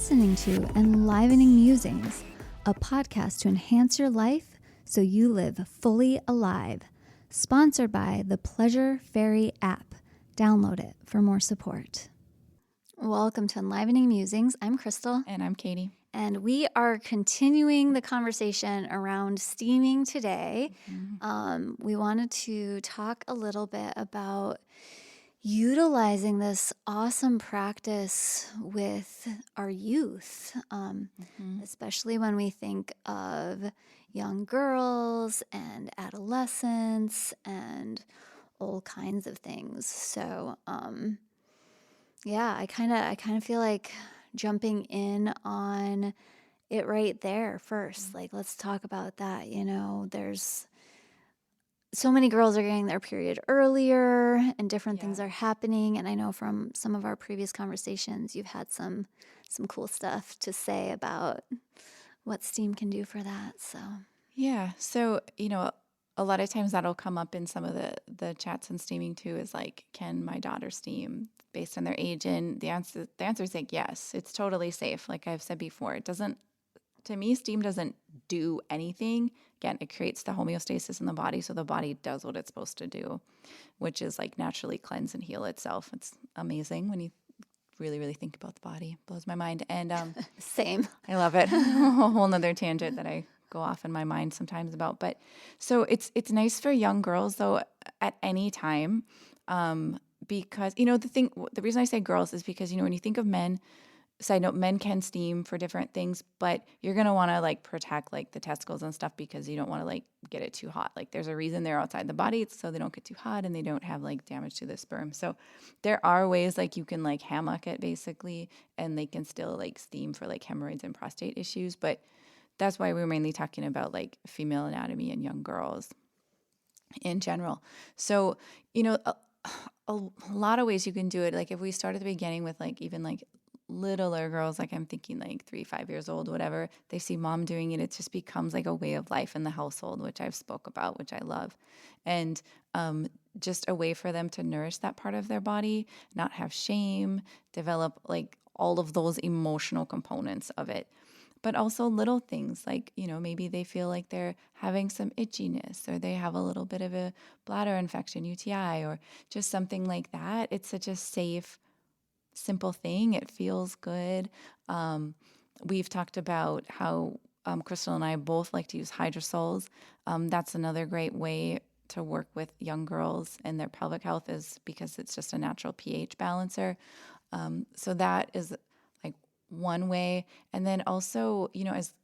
listening to Enlivening Musings, a podcast to enhance your life so you live fully alive. Sponsored by the Pleasure Fairy app. Download it for more support. Welcome to Enlivening Musings. I'm Crystal. And I'm Katie. And we are continuing the conversation around steaming today. We wanted to talk a little bit about utilizing this awesome practice with our youth, especially when we think of young girls and adolescents and all kinds of things. So, I kind of feel like jumping in on it right there first. Like, let's talk about that. You know, there's so many girls are getting their period earlier and different things are happening. And I know from some of our previous conversations, you've had some cool stuff to say about what steam can do for that. So, yeah. So, a lot of times that'll come up in some of the chats and steaming too, is like, can my daughter steam based on their age? And the answer is like, yes, it's totally safe. Like I've said before, to me, steam doesn't do anything. Again, it creates the homeostasis in the body, so the body does what it's supposed to do, which is like naturally cleanse and heal itself. It's amazing when you really, really think about the body. Blows my mind. And same. I love it. A whole nother tangent that I go off in my mind sometimes about. But so it's nice for young girls though at any time, because the reason I say girls is because when you think of men. Side note, men can steam for different things, but you're going to want to like protect like the testicles and stuff because you don't want to like get it too hot. Like there's a reason they're outside the body. It's so they don't get too hot and they don't have like damage to the sperm. So there are ways like you can like hammock it basically, and they can still like steam for like hemorrhoids and prostate issues. But that's why we're mainly talking about like female anatomy and young girls in general. So, a lot of ways you can do it. Like if we start at the beginning with like even like littler girls, like I'm thinking like 3-5 years old, whatever, they see mom doing it, it just becomes like a way of life in the household, which I've spoke about, which I love. And just a way for them to nourish that part of their body, not have shame, develop like all of those emotional components of it. But also little things like, maybe they feel like they're having some itchiness or they have a little bit of a bladder infection, UTI, or just something like that. It's such a safe, simple thing. It feels good. We've talked about how Crystal and I both like to use hydrosols. That's another great way to work with young girls and their pelvic health, is because it's just a natural pH balancer. So that is like one way. And then also,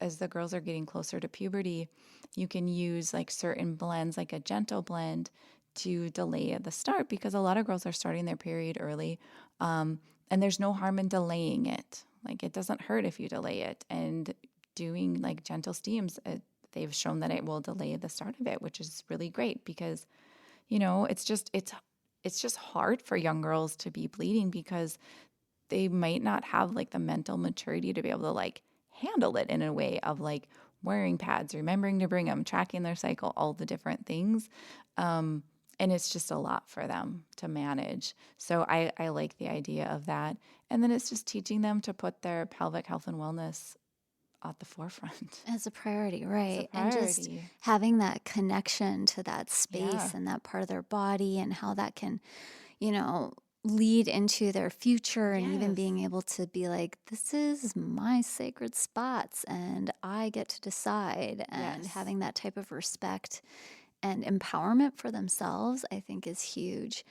as the girls are getting closer to puberty, you can use like certain blends, like a gentle blend, to delay the start, because a lot of girls are starting their period early. And there's no harm in delaying it. Like it doesn't hurt if you delay it. And doing like gentle steams, they've shown that it will delay the start of it, which is really great because, it's just hard for young girls to be bleeding because they might not have like the mental maturity to be able to like handle it in a way of like wearing pads, remembering to bring them, tracking their cycle, all the different things. And it's just a lot for them to manage. So I like the idea of that. And then it's just teaching them to put their pelvic health and wellness at the forefront. As a priority, right? As a And just priority. having that connection to that space Yeah. and that part of their body and how that can, lead into their future, and even Yes. being able to be like, this is my sacred spots and I get to decide, and Yes. having that type of respect and empowerment for themselves, I think is huge.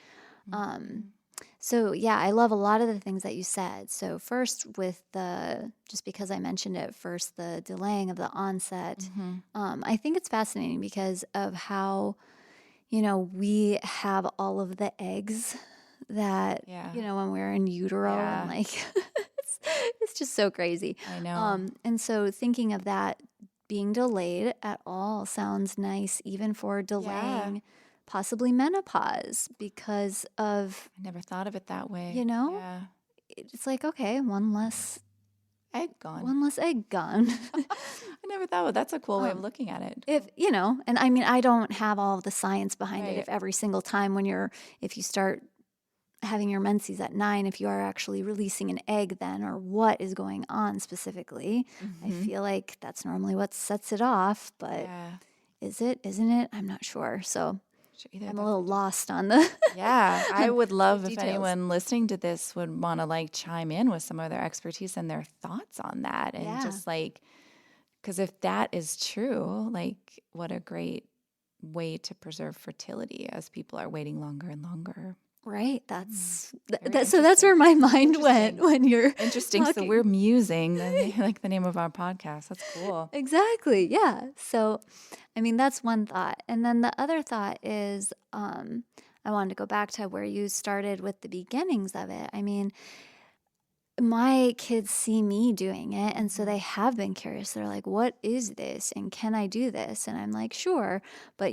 So yeah, I love a lot of the things that you said. So first with just because I mentioned it first, the delaying of the onset, I think it's fascinating because of how, we have all of the eggs that, when we're in utero and like, it's just so crazy. I know. And so thinking of that being delayed at all sounds nice, even for delaying possibly menopause, because of, I never thought of it that way. Yeah. it's like, okay, one less Egg gone. gone. I never thought of that's a cool way of looking at it. If, and I mean, I don't have all the science behind it. Right. If every single time if you start having your menses at 9 if you are actually releasing an egg then, or what is going on specifically. I Mm-hmm. feel like that's normally what sets it off, but Yeah. is it? Isn't it? I'm not sure. So Either I'm a that's little lost on the Yeah, I on would the love if details. anyone listening to this would want to like chime in with some of their expertise and their thoughts on that. And Yeah. just like, because if that is true, like, what a great way to preserve fertility as people are waiting longer and longer. Right. Mm, That's very so that's interesting. where my mind went Interesting. when you're Interesting. So we're talking. musing, like the name of our podcast. That's cool. Exactly. Yeah. So, I mean, that's one thought. And then the other thought is I wanted to go back to where you started with the beginnings of it. I mean, my kids see me doing it, and so they have been curious. They're like, "What is this? And can I do this?" And I'm like, "Sure." But,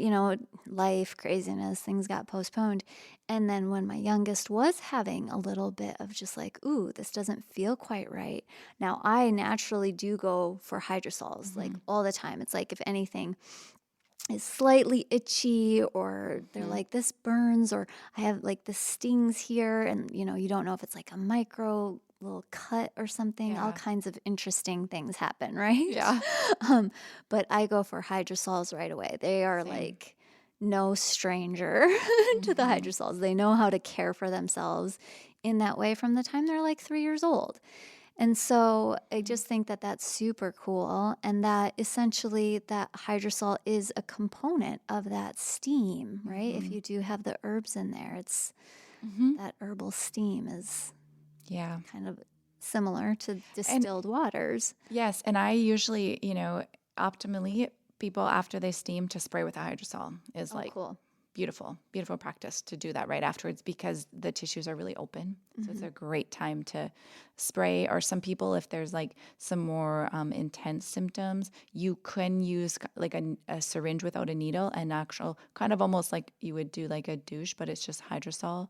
life, craziness, things got postponed. And then when my youngest was having a little bit of just like, "Ooh, this doesn't feel quite right." Now, I naturally do go for hydrosols like Hmm. all the time. It's like if anything is slightly itchy, or they're Hmm. like, this burns, or I have like the stings here, and you don't know if it's like a micro little cut or something. All Yeah. kinds of interesting things happen, right? Yeah. um, but I go for hydrosols right away. They are Same. like no stranger to the Hmm. hydrosols. They know how to care for themselves in that way from the time they're like 3 years old. And so I just think that that's super cool, and that essentially that hydrosol is a component of that steam, right? If Hmm. you do have the herbs in there, it's Hmm. that herbal steam is Yeah. kind of similar to And distilled waters. yes, and I usually, optimally, people after they steam to spray with a hydrosol is Oh, like cool. beautiful, beautiful practice to do that right afterwards because the tissues are really open. So it's Hmm. a great time to spray. Or some people, if there's like some more intense symptoms, you can use like a syringe without a needle and actual kind of almost like you would do like a douche, but it's just hydrosol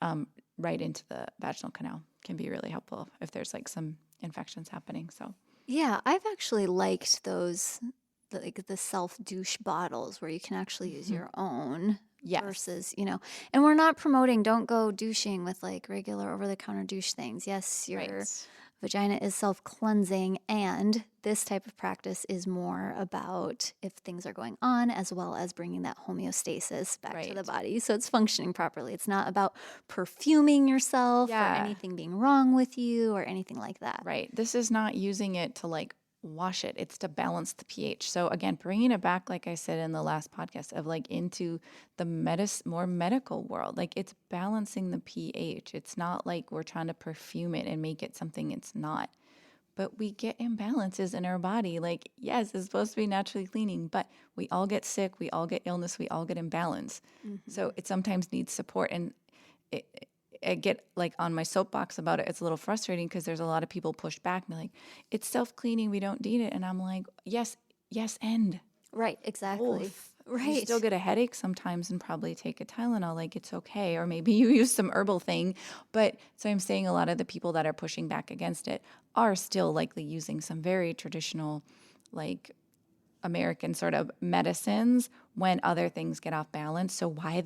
um, right into the vaginal canal. Can be really helpful if there's like some infections happening. So. Yeah, I've actually liked those, like the self douche bottles where you can actually use Mhm. your own Yes. versus, and we're not promoting, don't go douching with like regular over the counter douche things. Yes, your Right. vagina is self cleansing, and this type of practice is more about if things are going on, as well as bringing that homeostasis back to the Right. body so it's functioning properly. It's not about perfuming yourself or Yeah. anything being wrong with you or anything like that. Right. This is not using it to like wash it. It's to balance the pH. So again, bringing it back, like I said in the last podcast, of like into the more medical world. Like it's balancing the pH. It's not like we're trying to perfume it and make it something it's not. But we get imbalances in our body. Like, yes, it's supposed to be naturally cleaning, but we all get sick, we all get illness, we all get imbalance. So Hmm. it sometimes needs support. And it, I get like on my soapbox about it. It's a little frustrating because there's a lot of people push back and be like, it's self cleaning, we don't need it. And I'm like, yes, yes, and Right, exactly. both. You still Right. get a headache sometimes and probably take a Tylenol, like it's okay. Or maybe you use some herbal thing. But so I'm saying a lot of the people that are pushing back against it are still likely using some very traditional, like American sort of medicines when other things get off balance. So why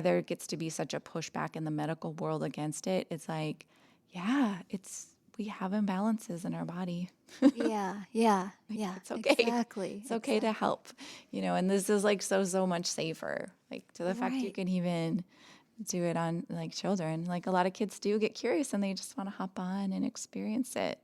there gets to be such a pushback in the medical world against it, it's like, yeah, we have imbalances in our body. Yeah, yeah, Like yeah, it's okay. exactly, It's okay to exactly. help, and this is like so much safer. Like to the fact you Right, can even do it on like children. Like a lot of kids do get curious and they just want to hop on and experience it.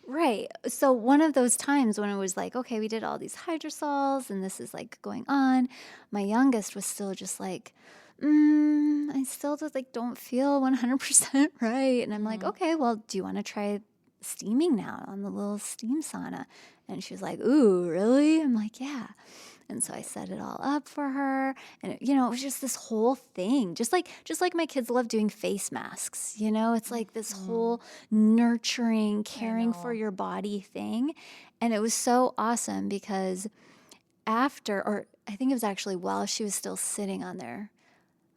right. So one of those times when it was like, okay, we did all these hydrosols and this is like going on, my youngest was still just like, I still just like don't feel 100% right. And I'm like, Hmm. okay, well, do you want to try steaming now on the little steam sauna? And she was like, ooh, really? I'm like, yeah. And so I Right. set it all up for her, and it was just this whole thing. Just like my kids love doing face masks, it's like this Hmm. whole nurturing, I caring for know. your body thing. And it was so awesome because after, or I think it was actually while she was still sitting on there,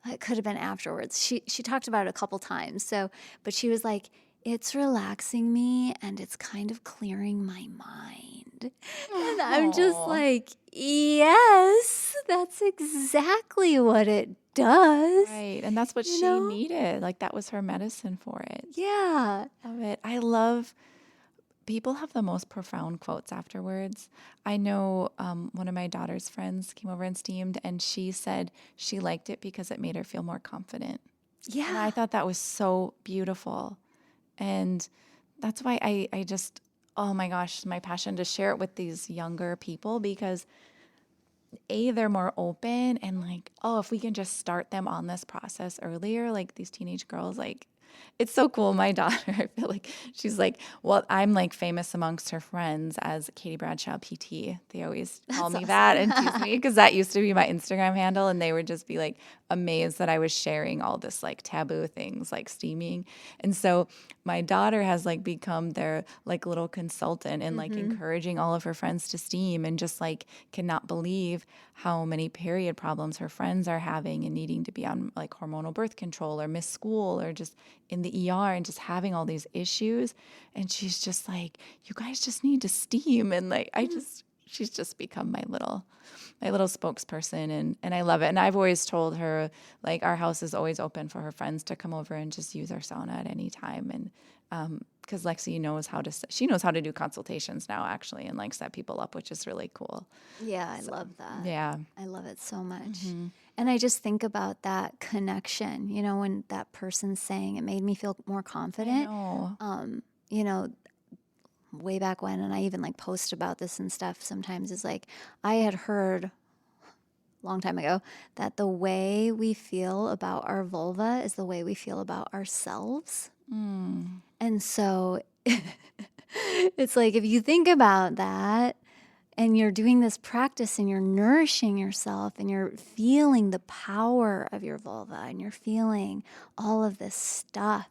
it could have been afterwards. She talked about it a couple times. So, but she was like, it's relaxing me and it's kind of clearing my mind. And I'm just Oh, like, yes, that's exactly what it does, right. And that's what you she know? needed. Like that was her medicine for it. Yeah. Love it. I love people have the most profound quotes afterwards. I know one of my daughter's friends came over and steamed, and she said she liked it because it made her feel more confident. And I Yeah. thought that was so beautiful. And that's why I just, oh my gosh, my passion to share it with these younger people because they're more open and like, oh, if we can just start them on this process earlier, like these teenage girls, like it's so cool. My daughter, I feel like she's like, well, I'm like famous amongst her friends as Katie Bradshaw PT. They always call That's me that awesome. and tease me because that used to be my Instagram handle. And they would just be like amazed that I was sharing all this like taboo things like steaming. And so my daughter has like become their like little consultant and like Mhm. encouraging all of her friends to steam and just like cannot believe how many period problems her friends are having and needing to be on like hormonal birth control or miss school or just in the ER and just having all these issues. And she's just like, you guys just need to steam. And like, she's just become my little spokesperson and I love it. And I've always told her like our house is always open for her friends to come over and just use our sauna at any time. And because Lexi knows she knows how to do consultations now actually and like set people up, which is really cool. Yeah, I So love that. yeah. I love it so much. Hmm. And I just think about that connection, when that person's saying it made me feel more I confident. know. Um, you know, way back when, and I even like post about this and stuff sometimes, is like I had heard a long time ago that the way we feel about our vulva is the way we feel about ourselves. Mm. And so it's like if you think about that and you're doing this practice and you're nourishing yourself and you're feeling the power of your vulva and you're feeling all of this stuff,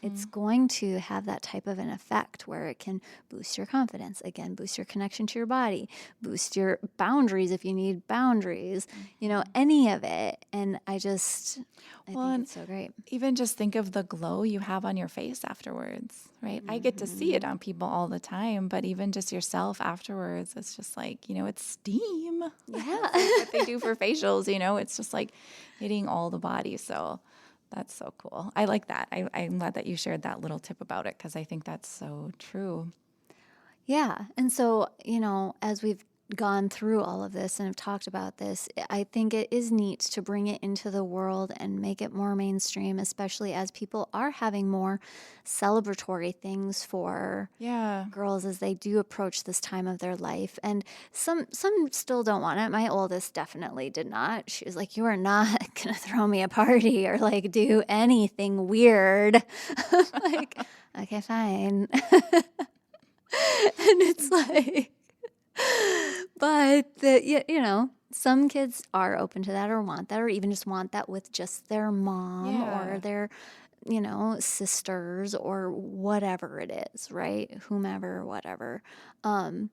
it's Hmm. going to have that type of an effect where it can boost your confidence, again, boost your connection to your body, boost your boundaries if you need boundaries, any of it. And I Well, think and it's so great. even just think of the glow you have on your face afterwards, right? I get to see it Hmm. on people all the time, but even just yourself afterwards, it's just like, it's steam. It's like Yeah. what they do for facials, it's just like hitting all the body. So that's so cool. I like that. I'm glad that you shared that little tip about it because I think that's so true. Yeah. And so, as we've gone through all of this and have talked about this, I think it is neat to bring it into the world and make it more mainstream, especially as people are having more celebratory things for Yeah. girls as they do approach this time of their life. And some still don't want it. My oldest definitely did not. She was like, "You are not going to throw me a party or like do anything weird." I'm like, "Okay, fine." And it's like, but some kids are open to that or want that or even just want that with just their mom or Yeah. their, sisters or whatever it is, right? Whomever, whatever. Um,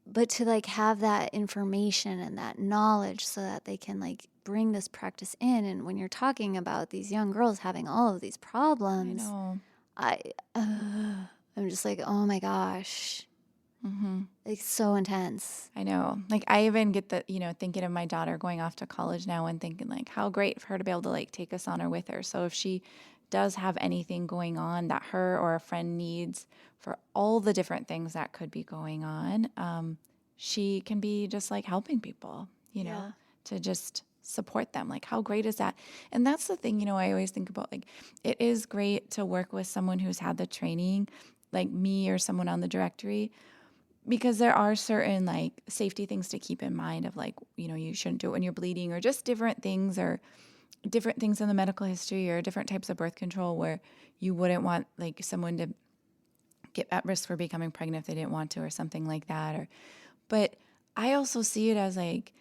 but to like have that information and that knowledge so that they can like bring this practice in. And when you're talking about these young girls having all of these I problems, know. I, I'm just like, oh my gosh, Hmm. it's so intense. I know. Like I even get thinking of my daughter going off to college now and thinking like how great for her to be able to like take a sauna with her. So if she does have anything going on that her or a friend needs for all the different things that could be going on, she can be just like helping people, Yeah. to just support them. Like how great is that? And that's the thing, I always think about like it is great to work with someone who's had the training like me or someone on the directory because there are certain like safety things to keep in mind of like you shouldn't do it when you're bleeding or just different things or different things in the medical history or different types of birth control where you wouldn't want like someone to get at risk for becoming pregnant if they didn't want to or something like that or but I also see it as like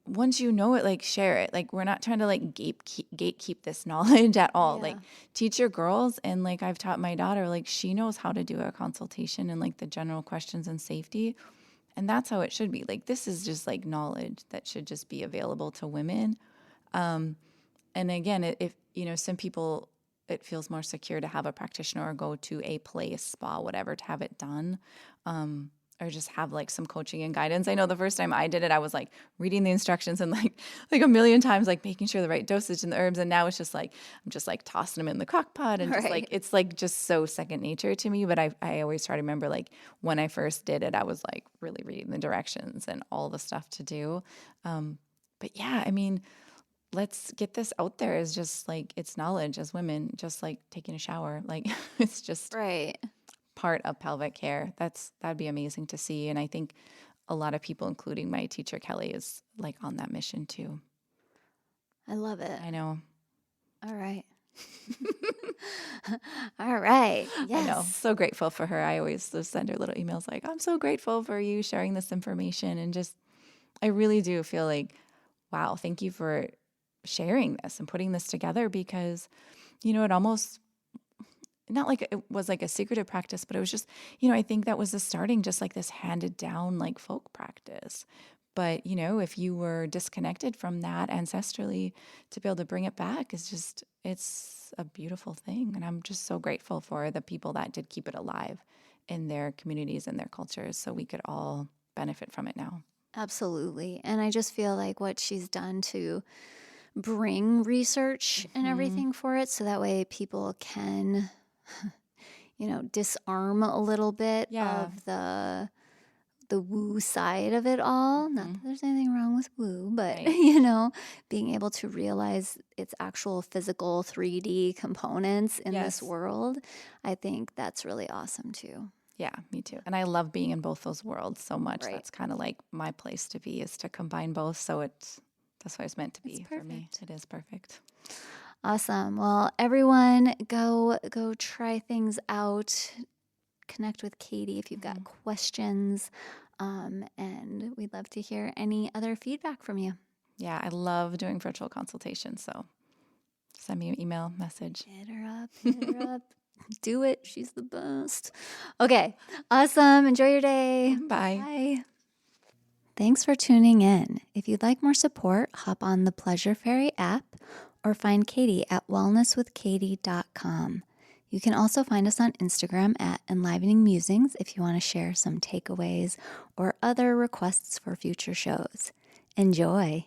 once you know it, like share it. Like we're not trying to like gatekeep this knowledge at all. Like Yeah. teach your girls, and like I've taught my daughter, like she knows how to do a consultation and like the general questions and safety, and that's how it should be. Like this is just like knowledge that should just be available to women. And again, if some people it feels more secure to have a practitioner or go to a place, spa, whatever, to have it done, or just have like some coaching and guidance. I know the first time I did it, I was like reading the instructions and like a million times, like making sure the right dosage and the herbs. And now it's just like, I'm just like tossing them in the crock pot and just like, Right. it's like just so second nature to me. But I always try to remember like when I first did it, I was like really reading the directions and all the stuff to do. But yeah, I mean, let's get this out there as just like it's knowledge as women, just like taking a shower. Like it's just Right. part of pelvic care. That'd be amazing to see. And I think a lot of people, including my teacher Kelly, is like on that mission too. I love it. I know. All right. All right. I know. Yes. So grateful for her. I always just send her little emails like, I'm so grateful for you sharing this information. And just, I really do feel like, wow, thank you for sharing this and putting this together because, it almost, not like it was like a secretive practice, but it was just, I think that was the starting, just like this handed down like folk practice. But, if you were disconnected from that ancestrally, to be able to bring it back is just, it's a beautiful thing. And I'm just so grateful for the people that did keep it alive in their communities and their cultures so we could all benefit from it now. Absolutely. And I just feel like what she's done to bring research and Hmm. everything for it so that way people can, disarm a little bit Yeah. of the woo side of it all. Not Hmm. that there's anything wrong with woo, but Right. being able to realize its actual physical 3D components in this Yes. world, I think that's really awesome too. Yeah, me too. And I love being in both those worlds so much. Right. That's kind of like my place to be is to combine both. So that's what it's meant to It's be for me. perfect. It is perfect. Awesome. Well, everyone go try things out. Connect with Katie if you've got Mhm. questions. And we'd love to hear any other feedback from you. Yeah, I love doing virtual consultations. So send me an email, message. Hit her up, hit her up. Do it. She's the best. Okay. Awesome. Enjoy your day. Bye. Bye. Thanks for tuning in. If you'd like more support, hop on the Pleasure Fairy app or find Katie at wellnesswithkatie.com. You can also find us on Instagram at Enlivening Musings if you want to share some takeaways or other requests for future shows. Enjoy.